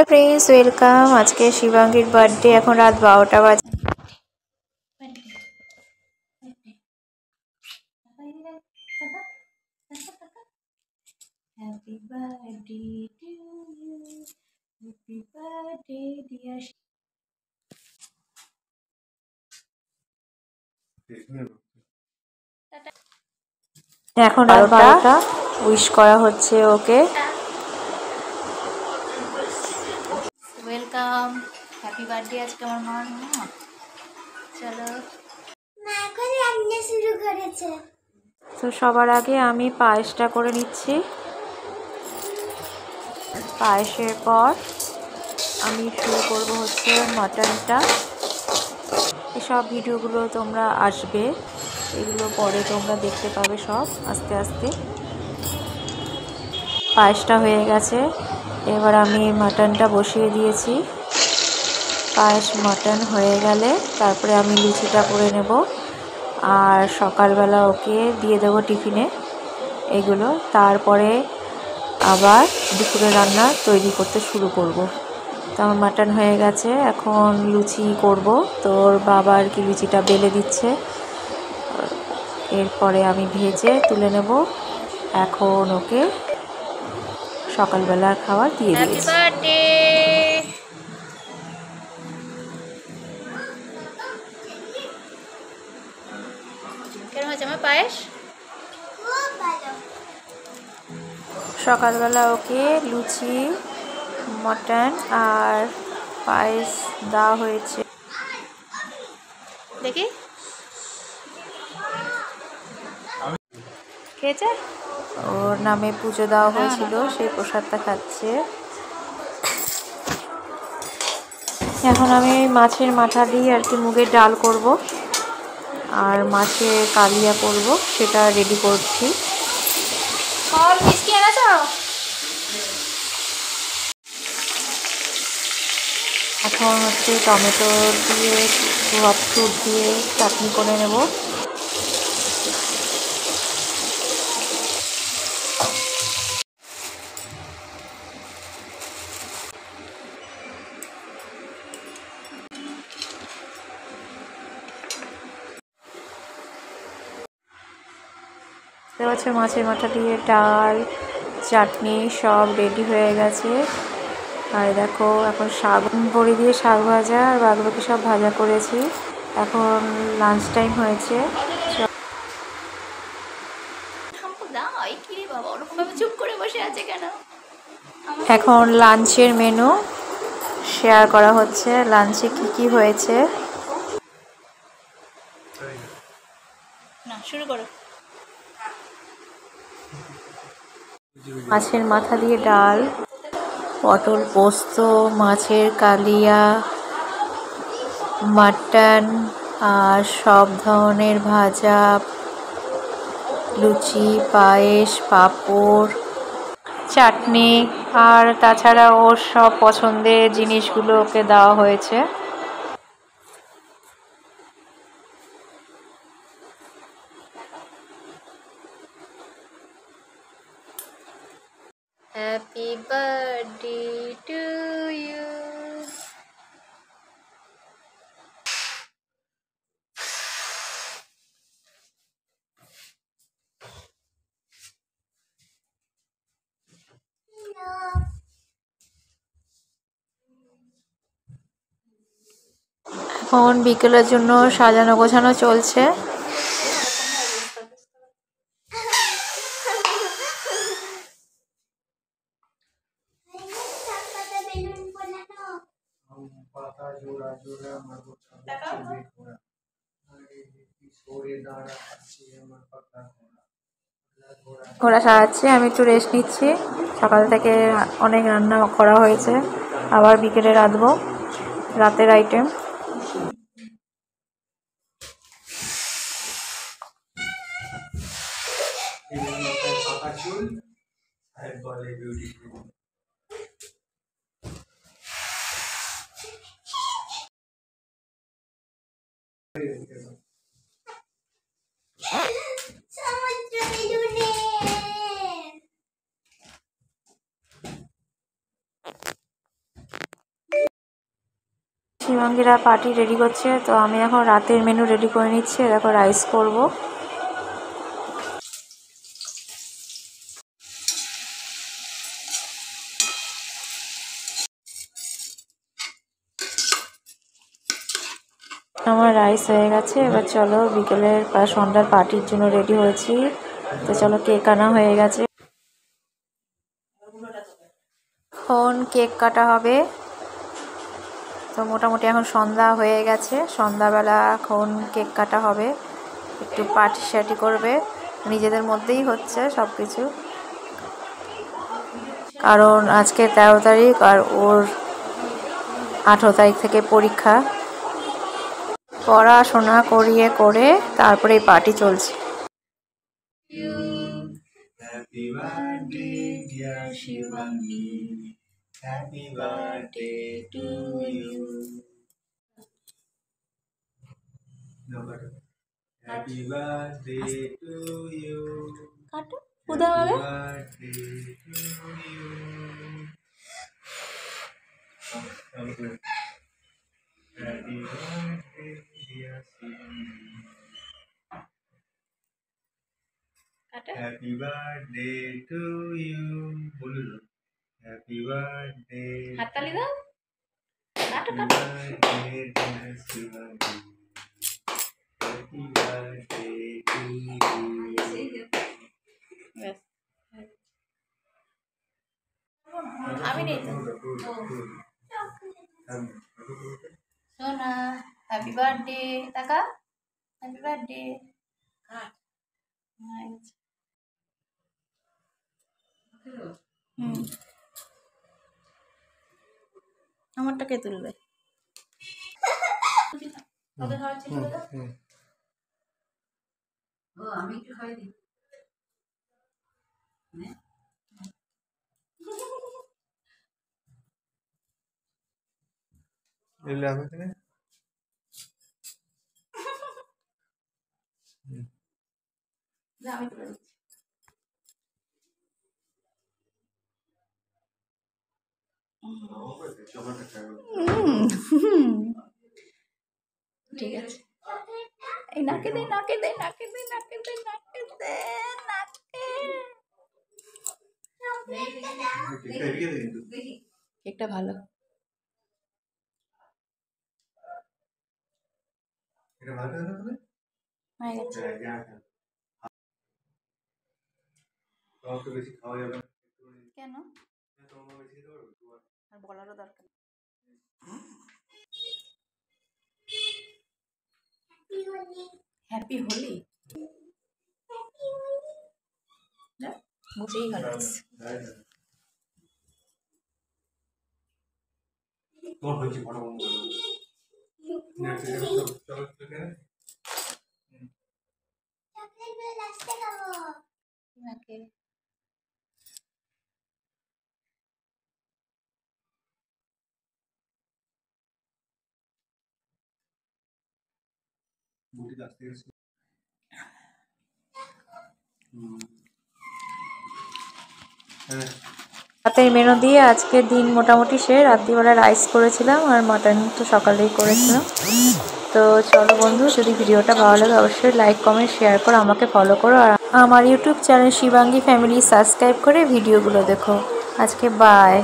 Hello friends, welcome. आज के शिवांगीर birthday. এখন রাত 12টা বাজে। Happy birthday to you, happy birthday dear. এখন রাত 12টা। উইশ করা হচ্ছে ওকে। ওয়েলকাম, হ্যাপি বার্থডে আজকে আমার মা। চলো, মা এখন রান্না শুরু করেছে। তো সবার আগে আমি পায়েসটা করে নিচ্ছি। পায়েসের পর আমি শুরু করব হচ্ছে মাটনটা। এসব ভিডিওগুলো তোমরা আসবে, এগুলো পরে তোমরা দেখতে পাবে সব আস্তে আস্তে। পায়েসটা হয়ে গেছে, এবার আমি মাটনটা বসিয়ে দিয়েছি। পায়েস মাটন হয়ে গেলে তারপরে আমি লুচিটা করে নেব, আর সকালবেলা ওকে দিয়ে দেবো টিফিনে এগুলো। তারপরে আবার দুপুরে রান্না তৈরি করতে শুরু করব। তো আমার মাটন হয়ে গেছে, এখন লুচি করব। তোর বাবা আর কি লুচিটা বেলে দিচ্ছে, এরপরে আমি ভেজে তুলে নেব। এখন ওকে সকালবেলার খাবার দিয়ে দিয়েছি। কেমন হয়েছে আমার পায়েস? সকালবেলা ওকে লুচি, মটন আর পায়েস দেওয়া হয়েছে। দেখি খেয়েছে, ওর নামে পুজো দেওয়া হয়েছিল, সেই প্রসাদটা খাচ্ছে। এখন আমি মাছের মাথা দিয়ে আর কি মুগের ডাল করব, আর মাছের কালিয়া করব, সেটা রেডি করছি। এখন হচ্ছে টমেটো দিয়ে সব ফ্রুট দিয়ে চাটনি করে নেব। হচ্ছে মাছের মাথা দিয়ে ডাল, চাটনি সব রেডি হয়ে গেছে। আর দেখো এখন শাক বড়ি দিয়ে শাক ভাজা আর বাদবাকি সব ভাজা করেছি। এখন লাঞ্চ টাইম হয়েছে। এখন লাঞ্চের মেনু শেয়ার করা হচ্ছে, লাঞ্চে কি কি হয়েছে। না, শুরু করো। মাছের মাথা দিয়ে ডাল, পটল পোস্ত, মাছের কালিয়া, মাটন আর সব ধরনের ভাজা, লুচি, পায়েস, পাঁপড়, চাটনি, আর তাছাড়া ওর সব পছন্দের জিনিসগুলো ওকে দেওয়া হয়েছে। Happy birthday to you. এখন বিকেলের জন্য সাজানো গোছানো চলছে। ওরা সারাচ্ছে, আমি একটু রেস্ট নিচ্ছি। সকাল থেকে অনেক রান্না করা হয়েছে, আবার বিকেলে রাঁধবো রাতের আইটেম। শিবাঙ্গীরা পার্টি রেডি করছে, তো আমি এখন রাতের মেনু রেডি করে নিচ্ছি। দেখো রাইস করব। আমার রাইস হয়ে গেছে। এবার চলো বিকেলের বা সন্ধ্যার পার্টির জন্য রেডি হয়েছি। তো চলো কেক আনা হয়ে গেছে, এখন কেক কাটা হবে। তো মোটামুটি এখন সন্ধ্যা হয়ে গেছে, সন্ধ্যাবেলা এখন কেক কাটা হবে, একটু পার্টি শার্টি করবে, নিজেদের মধ্যেই হচ্ছে সব কিছু। কারণ আজকে 13 তারিখ আর ওর 18 তারিখ থেকে পরীক্ষা। পড়াশোনা করিয়ে করে তারপরে এই পার্টি চলছে। Happy birthday, dear Shivangi. Happy birthday to you. Happy birthday to you. কাটো Happy birthday to you. Happy birthday, dear Shivangi. Happy birthday to you. Bolu. Happy birthday. হাততালি দাও। Happy birthday, dear Shivangi. Happy birthday to you. আমি নেই তো। সোনা happy birthday, টাকা happy birthday. আমারটা কে তুলবে? আমি একটু খাই দিই। আমি তুলে দিচ্ছি। ঠিক আছে, এই নাকে দে, নাকে দে, নাকে দে, নাকে দে, নাকে দে, নাকে। কেকটা ভালো। হয়ে গেছে। কেন? আর বলারও দরকার নেই। হ্যাপি হোলি। বসেই ভালো লাগছে। রাতের মেনু দিয়ে আজকের দিন মোটামুটি শেষ। রাত্রিবেলা রাইস করেছিলাম আর মাটন তো সকালেই করেছিলাম। তো চলো বন্ধু, যদি ভিডিওটা ভালো লাগে অবশ্যই লাইক কমেন্ট শেয়ার করো, আমাকে ফলো করো, আর আমার YouTube channel Shivangi family subscribe করে ভিডিওগুলো দেখো। আজকে বাই।